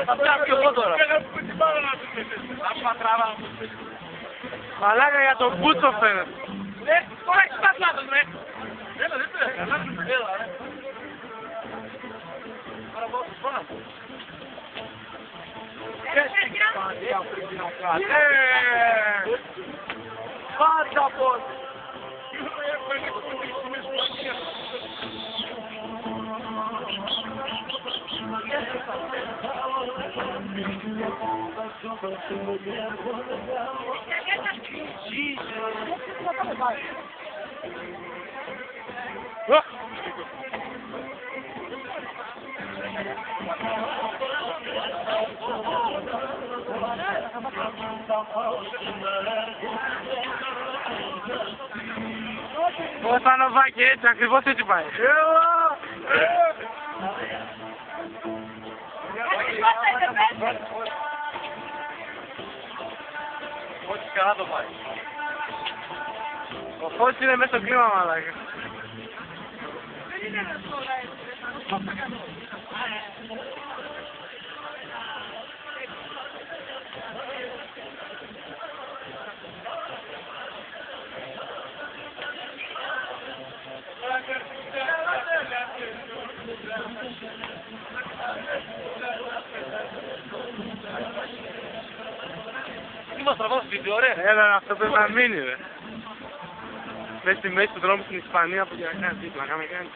Θα πιάσω και εγώ τώρα. Μαλάκα για τον Μπούτσο φαίνεται. Τώρα έχεις πας λάθος, ρε. Έλα, δεν πειράζει. Έλα, ρε. Άρα πάω στο σπάνα. Πάντα πώς. Πώς θα νοβάκι έτσι, ακριβώς έτσι πάει. Όχι καλά το πάει. Ο Φώτης είναι μέσα στο κλίμα, μαλάκα. Τι μας τραβάς βίντεο, ρε. Έλα, αυτό πρέπει να μείνει, ρε. Μέσα στη μέση του δρόμου στην Ισπανία που για να κάνει δίπλα, κάμε κάνει.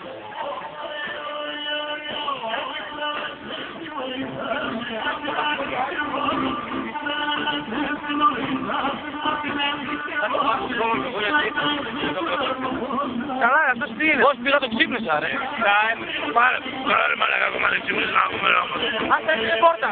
Καλά, αυτός τι είναι. Πώς πήγα το ξύπνησα, ρε. Πάρε, ρε μαλάκα, ακόμα δεν ξύπνησα να ακούμε. Ας έρθει την πόρτα.